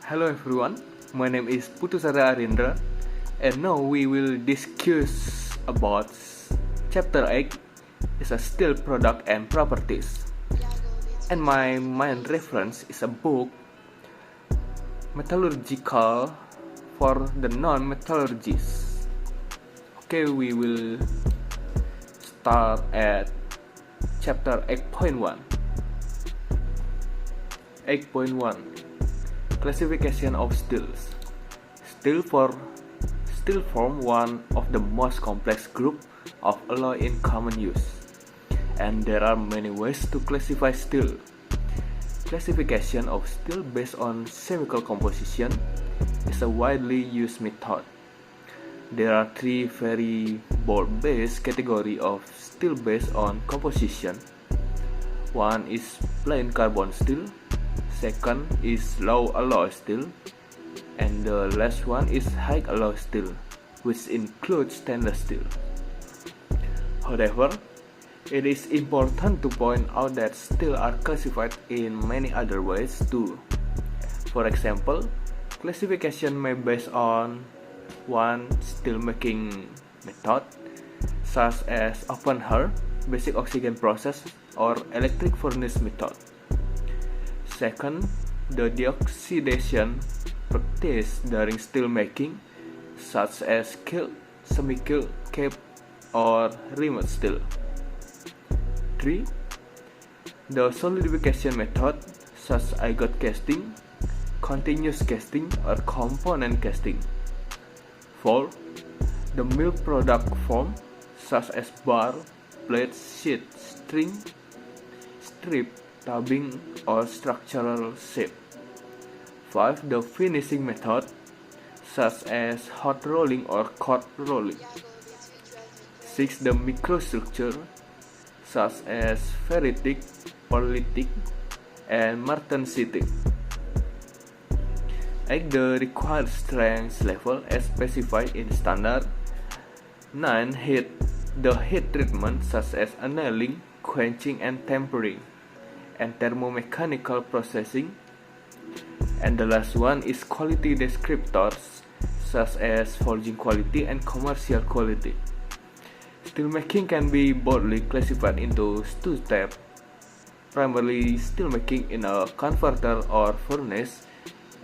Hello everyone, my name is Putusara Arindra, and now we will discuss about chapter 8 is a steel product and properties. And my main reference is a book Metallurgical for the non-metallurgists. Okay, we will start at chapter 8.1. 8.1 Classification of steels. Steel form one of the most complex group of alloy in common use, and there are many ways to classify steel. Classification of steel based on chemical composition is a widely used method. There are three very broad-based categories of steel based on composition. One is plain carbon steel, second is low alloy steel, and the last one is high alloy steel, which includes stainless steel. However, it is important to point out that steel are classified in many other ways too. For example, classification may be based on one steel making method, such as open hearth, basic oxygen process, or electric furnace method. Second, the deoxidation practice during steel making, such as kiln, semi-kiln, cape, or remote steel. 3. The solidification method, such as ingot casting, continuous casting, or component casting. 4. The mill product form, such as bar, plate, sheet, string, strip, tubbing, or structural shape. 5. The finishing method, such as hot rolling or cold rolling. 6. The microstructure, such as ferritic, pearlitic, and martensitic. 8. The required strength level as specified in standard. 9. The heat treatment, such as annealing, quenching, and tempering, and thermomechanical processing. And the last one is quality descriptors, such as forging quality and commercial quality. Steelmaking can be broadly classified into two steps: primarily steelmaking in a converter or furnace,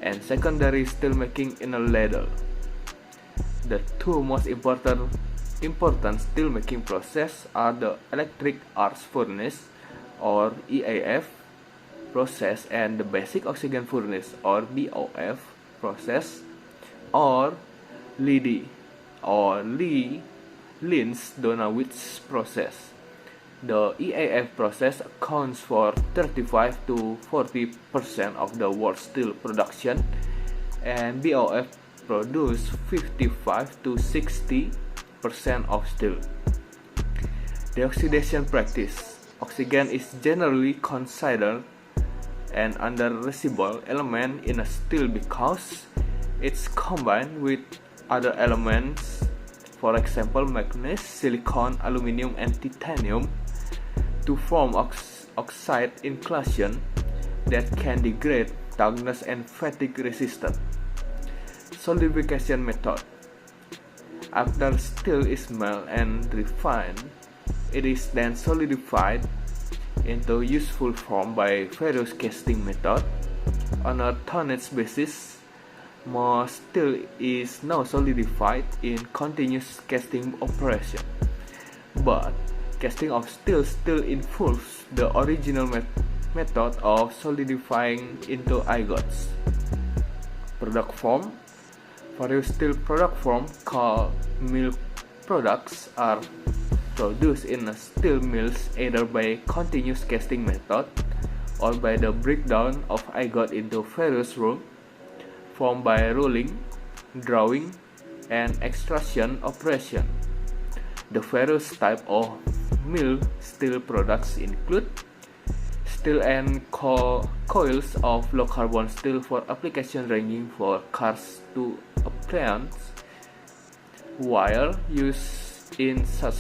and secondary steelmaking in a ladle. The two most important steelmaking processes are the electric arc furnace or EAF process and the basic oxygen furnace or BOF process, or LIDI or Linz-Donawitz process. The EAF process accounts for 35 to 40% of the world's steel production, and BOF produces 55 to 60% of steel. The oxidation practice. Oxygen is generally considered an undesirable element in a steel because it's combined with other elements, for example manganese, silicon, aluminum, and titanium, to form oxide inclusion that can degrade, toughness, and fatigue resistant. Solidification method. After steel is melted and refined, it is then solidified into useful form by various casting method. On a tonnage basis, most steel is now solidified in continuous casting operation, but casting of steel still involves the original method of solidifying into ingots. Product form. Various steel product forms called mill products are produced in steel mills either by continuous casting method or by the breakdown of ingot into various rolls formed by rolling, drawing, and extrusion operation. The various types of mill steel products include steel and coils of low carbon steel for application ranging from cars to appliances, wire used in such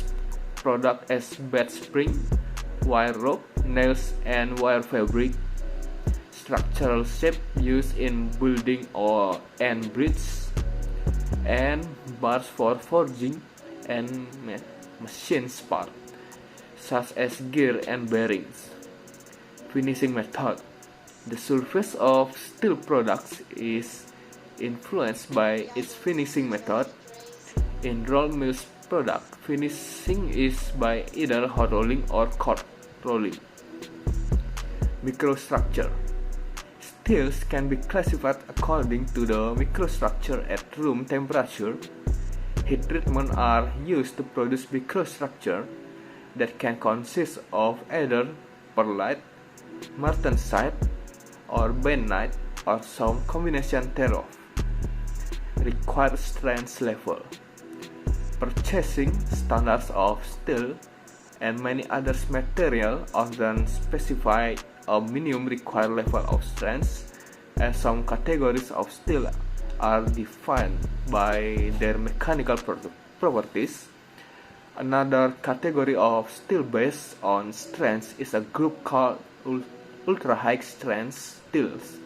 products as bed spring, wire rope, nails, and wire fabric, structural shape used in building and bridges, and bars for forging and machines parts, such as gear and bearings. Finishing method. The surface of steel products is influenced by its finishing method. In roll mills product, finishing is by either hot rolling or cold rolling. Microstructure. Steels can be classified according to the microstructure at room temperature. Heat treatment are used to produce microstructure that can consist of either perlite, martensite, or bainite, or some combination thereof. Required strength level. Purchasing standards of steel and many other materials often specify a minimum required level of strength, as some categories of steel are defined by their mechanical properties. Another category of steel based on strength is a group called ultra-high strength steels.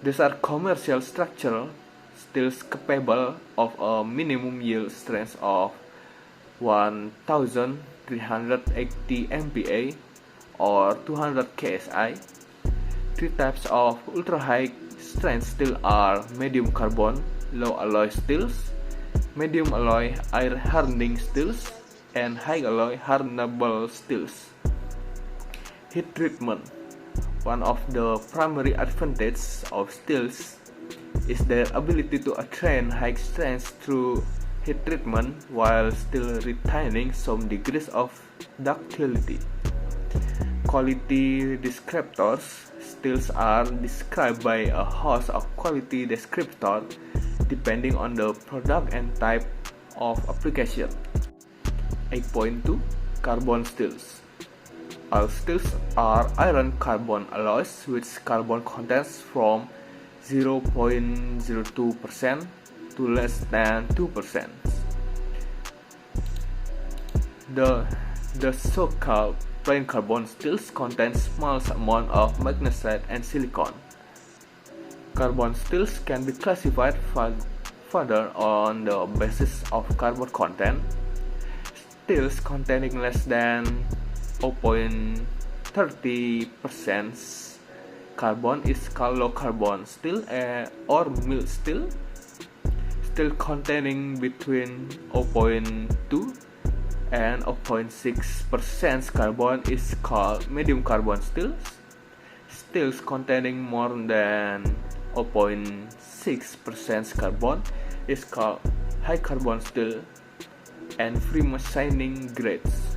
These are commercial structural steels capable of a minimum yield strength of 1380 MPa or 200 KSI. Three types of ultra-high strength steel are medium carbon low alloy steels, medium alloy air hardening steels, and high alloy hardenable steels. Heat treatment. One of the primary advantages of steels is their ability to attain high strength through heat treatment while still retaining some degrees of ductility. Quality descriptors. Steels are described by a host of quality descriptors depending on the product and type of application. 8.2 Carbon steels. All steels are iron carbon alloys with carbon contents from 0.02% to less than 2%. The so-called plain carbon steels contain small amount of magnesite and silicon. Carbon steels can be classified further on the basis of carbon content. Steels containing less than 0.30% carbon is called low carbon steel or mild steel. Steel containing between 0.2 and 0.6% carbon is called medium carbon steels. Steels containing more than 0.6% carbon is called high carbon steel and free machining grades.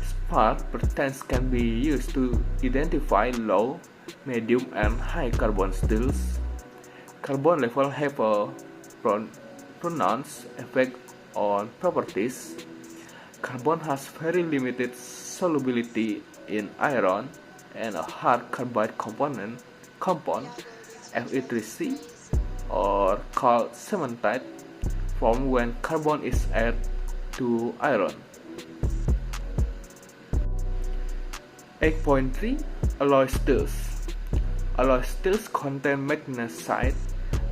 Spark patterns can be used to identify low, medium, and high carbon steels. Carbon level have a pronounced effect on properties. Carbon has very limited solubility in iron, and a hard carbide compound Fe3C, or called cementite, formed when carbon is added to iron. 8.3 Alloy steels. Alloy steels contain magnesite,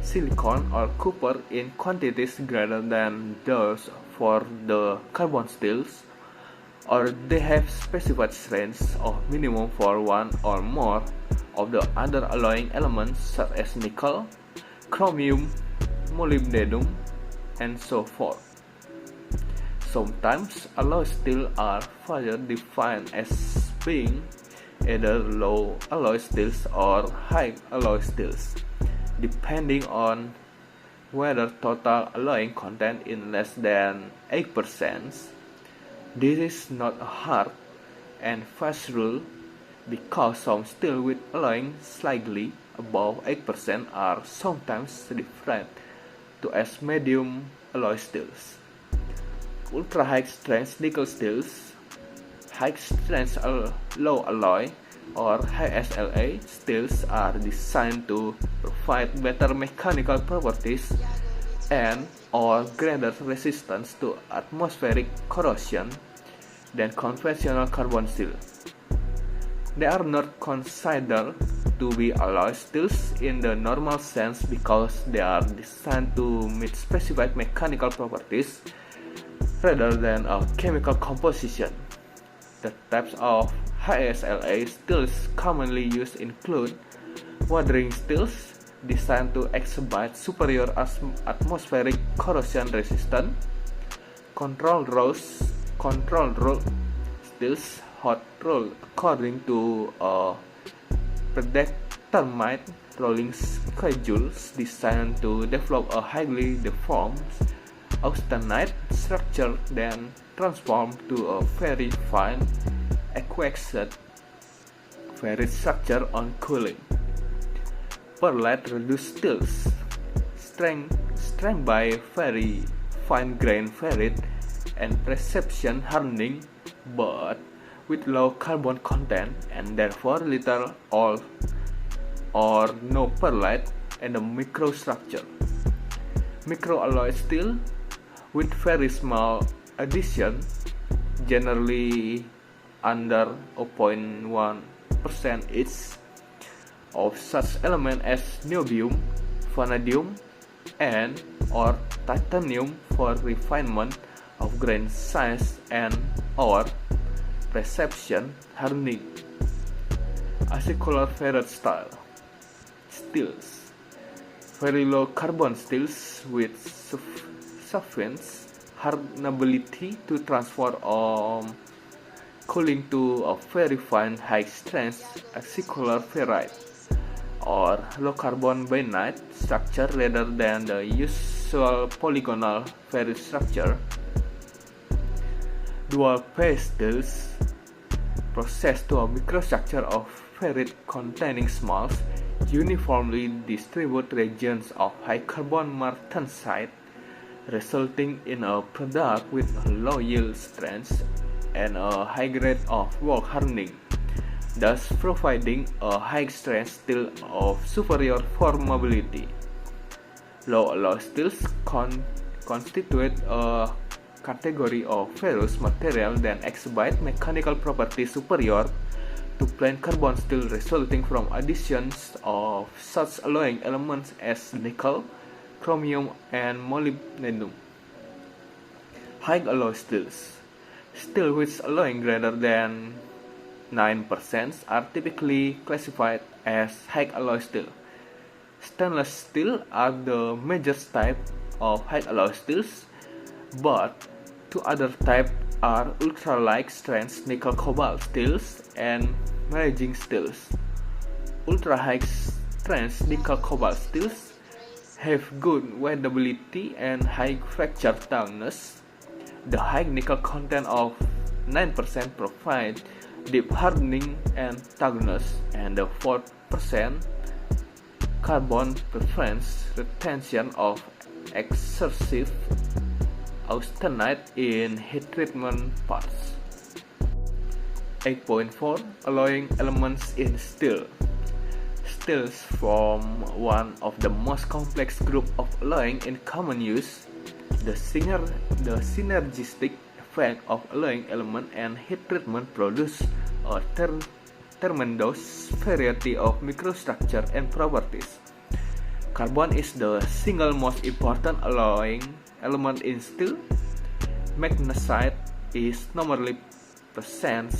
silicon, or copper in quantities greater than those for the carbon steels, or they have specified strengths of minimum for one or more of the other alloying elements such as nickel, chromium, molybdenum, and so forth. Sometimes alloy steels are further defined as being either low alloy steels or high alloy steels, depending on whether total alloying content is less than 8%. This is not a hard and fast rule because some steel with alloying slightly above 8% are sometimes referred to as medium alloy steels. Ultra high strength nickel steels, high strength low alloy, or HSLA steels are designed to provide better mechanical properties and or greater resistance to atmospheric corrosion than conventional carbon steel. They are not considered to be alloy steels in the normal sense because they are designed to meet specified mechanical properties rather than a chemical composition. The types of HSLA steels commonly used include weathering steels designed to exhibit superior atmospheric corrosion resistance, control rolled steels, hot roll according to a predetermined rolling schedule designed to develop a highly deformed austenite structure then transformed to a very fine aqueous ferrite structure on cooling. Perlite reduced steels, strength by very fine grained ferrite and precision hardening, but with low carbon content and therefore little or no perlite and a microstructure. Microalloy steel with very small addition, generally under 0.1% each, of such elements as niobium, vanadium, and or titanium for refinement of grain size and or precision hardening. Acicular ferrite style steels, very low carbon steels with sufficient hardenability to transfer cooling to a very fine high strength acicular ferrite or low carbon bainite structure rather than the usual polygonal ferrite structure. Dual phase steels processed to a microstructure of ferrite containing small, uniformly distributed regions of high carbon martensite, resulting in a product with a low yield strength and a high grade of work hardening, thus providing a high strength steel of superior formability. Low alloy steels constitute a category of ferrous material that exhibit mechanical properties superior to plain carbon steel resulting from additions of such alloying elements as nickel, chromium, and molybdenum. High alloy steels, steel with alloying greater than 9% are typically classified as high alloy steel. Stainless steel are the major type of high alloy steels, but two other types are ultra-light strength nickel cobalt steels and maraging steels. Ultra-high strength nickel cobalt steels have good weathability and high fracture toughness. The high nickel content of 9% provides deep hardening and toughness, and the 4% carbon prevents retention of excessive austenite in heat treatment parts. 8.4 Alloying elements in steel. Steels form one of the most complex group of alloying in common use. The synergistic effect of alloying element and heat treatment produce a tremendous variety of microstructure and properties. Carbon is the single most important alloying element in steel. Magnesite is normally present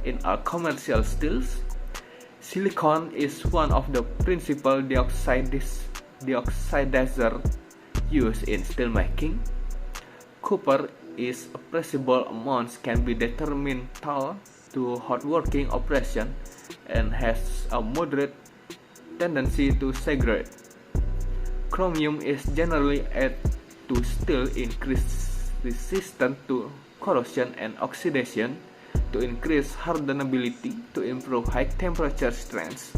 in all commercial steels. Silicon is one of the principal deoxidizer used in steel making. Copper is appreciable amounts can be determined to hot working operation and has a moderate tendency to segrate. Chromium is generally added to steel increase resistance to corrosion and oxidation, to increase hardenability, to improve high temperature strength,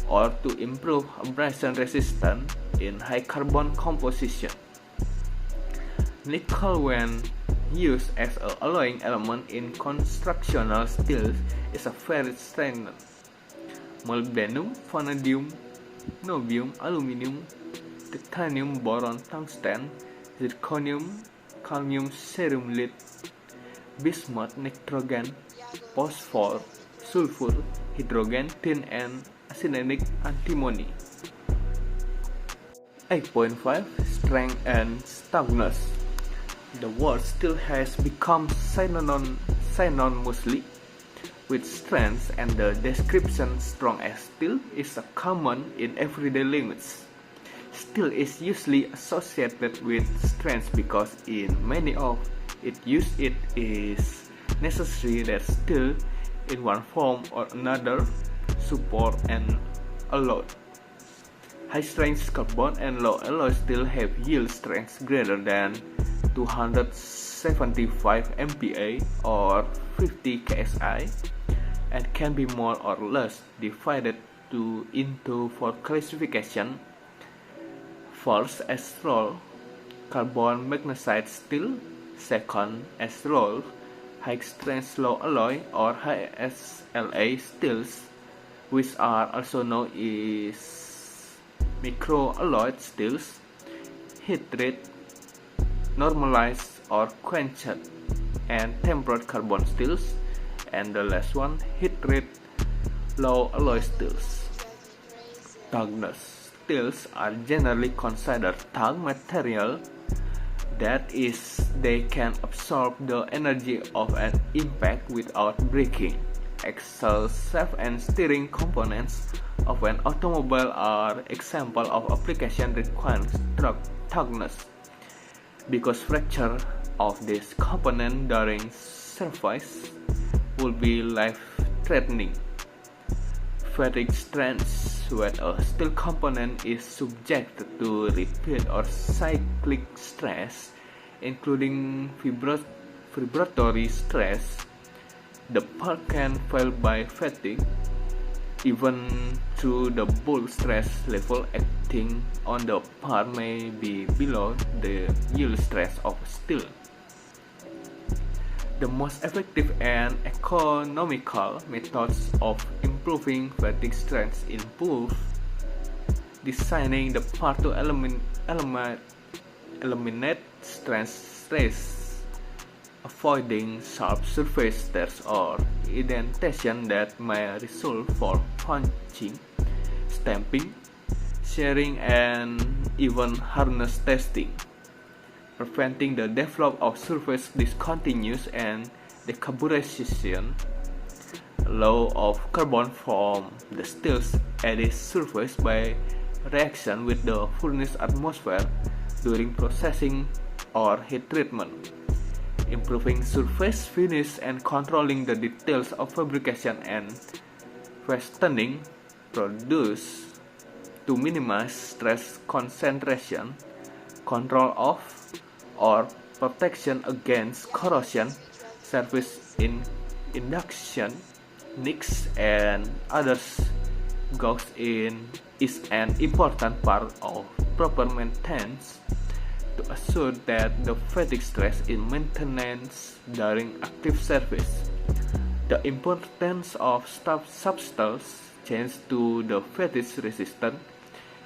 or to improve abrasion resistance in high carbon composition. Nickel, when used as an alloying element in constructional steels, is a very strength. Molybdenum, vanadium, niobium, aluminum, titanium, boron, tungsten, zirconium, cadmium, cerium, lead, bismuth, nitrogen, phosphor, sulfur, hydrogen, tin, and arsenic antimony. 8.5 Strength and Toughness. The word steel has become synonymously with strength, and the description strong as steel is common in everyday language. Steel is usually associated with strength because in many of its use it is necessary that steel in one form or another support an alloy. High-strength carbon and low-alloy steel have yield strengths greater than 275 MPa or 50 KSI and can be more or less divided into four classifications. First, as rolled carbon magnesite steel. Second, as rolled high-strength low-alloy or HSLA steels, which are also known as microalloy steels. Heat treated, normalized or quenched and tempered carbon steels, and the last one, heat treated low alloy steels. Toughness. Steels are generally considered tough material, that is, they can absorb the energy of an impact without breaking. Axle, shaft, and steering components of an automobile are examples of application requiring toughness, because fracture of this component during service will be life-threatening. Fatigue strength. When a steel component is subjected to repeat or cyclic stress, including vibratory stress, the part can fail by fatigue, even though the bulk stress level acting on the part may be below the yield stress of steel. The most effective and economical methods of improving fatigue strength involve designing the part to eliminate stress, avoiding sharp surface tears or indentation that may result from punching, stamping, shearing, and even harness testing. Preventing the development of surface discontinuous and decarburization. Law of carbon from the steel's added surface by reaction with the furnace atmosphere during processing or heat treatment. Improving surface finish and controlling the details of fabrication and fastening produced to minimize stress concentration, control of or protection against corrosion, surface induction, nicks, and others goes in is an important part of proper maintenance to assure that the fatigue stress is maintained during active service. The importance of substance change to the fatigue resistance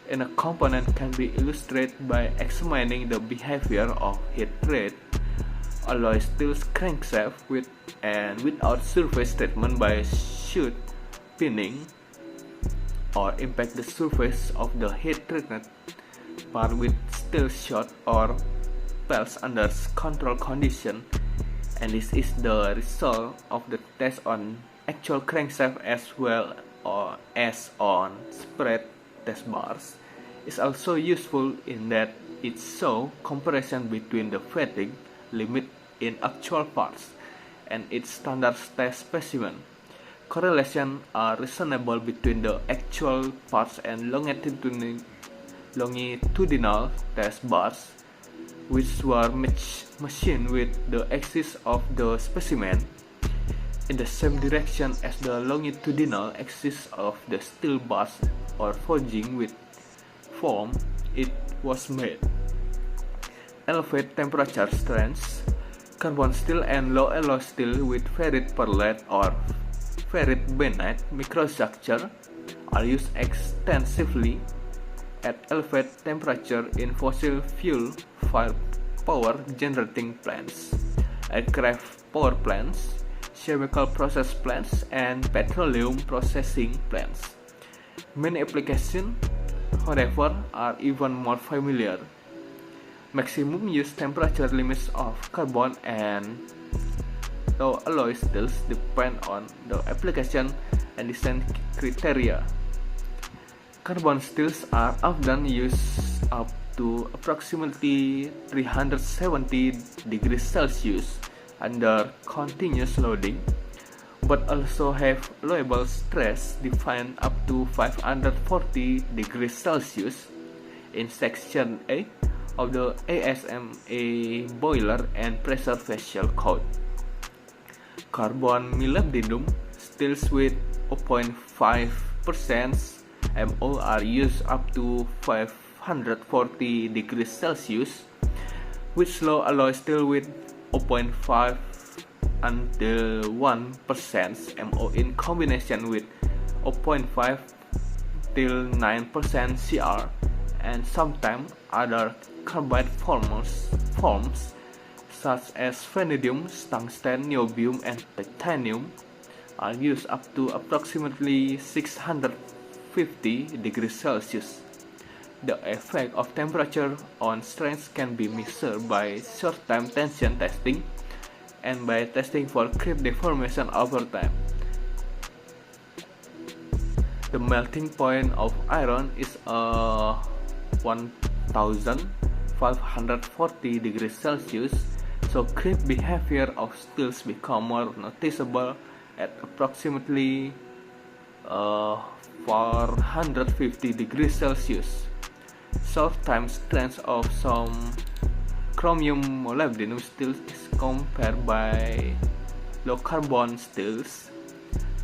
in a component can be illustrated by examining the behavior of heat-treated alloy steel crankshaft with and without surface treatment by shoot pinning or impact the surface of the heat-treated part with steel shot or pelts under controlled condition, and this is the result of the test on actual crankshaft as well as on spread test bars. Is also useful in that it shows comparison between the fatigue limit in actual parts and its standard test specimen. Correlations are reasonable between the actual parts and longitudinal test bars, which were machined with the axis of the specimen in the same direction as the longitudinal axis of the steel bars or forging with form it was made. Elevated temperature strengths. Carbon steel and low alloy steel with ferrite perlite or ferrite benite microstructure are used extensively at elevated temperature in fossil fuel power generating plants, aircraft power plants, chemical process plants, and petroleum processing plants. Many applications, however, are even more familiar. Maximum use temperature limits of carbon and alloy steels depend on the application and design criteria. Carbon steels are often used up to approximately 370 degrees Celsius under continuous loading, but also have allowable stress defined up to 540 degrees Celsius in Section 8 of the ASME Boiler and Pressure Vessel Code. Carbon molybdenum steels with 0.5% MO are used up to 540 degrees Celsius, with slow alloy steel with 0.5 until 1% MO in combination with 0.5 till 9% CR, and sometimes other carbide forms such as vanadium, tungsten, niobium, and titanium are used up to approximately 650 degrees Celsius. The effect of temperature on strength can be measured by short-time tension testing and by testing for creep deformation over time. The melting point of iron is 1540 degrees Celsius, so creep behavior of steels become more noticeable at approximately 450 degrees Celsius. Short-time strength of some chromium molybdenum steels is compared by low carbon steels.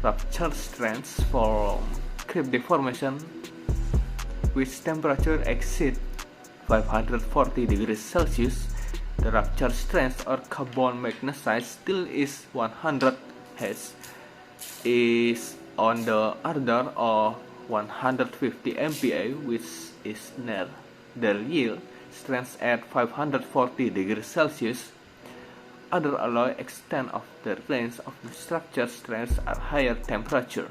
Rupture strengths from creep deformation which temperature exceed 540 degrees Celsius. The rupture strength or carbon magnesite steel is 100 Hz, is on the order of 150 MPa, which is near the yield strength at 540 degrees Celsius. Other alloy extent of the range of the structure strengths at higher temperature.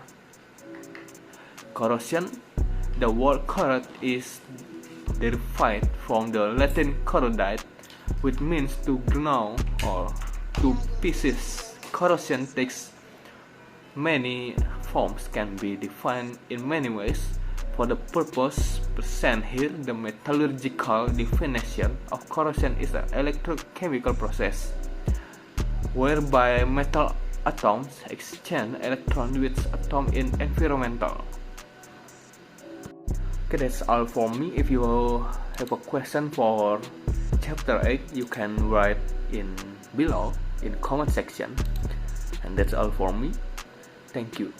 Corrosion. The word corrode is derived from the Latin corrodite, which means to gnaw or to pieces. Corrosion takes many forms, can be defined in many ways. For the purpose present here, the metallurgical definition of corrosion is an electrochemical process whereby metal atoms exchange electrons with atoms in environmental. Okay, that's all for me. If you have a question for chapter 8, you can write in below in comment section. And that's all for me. Thank you.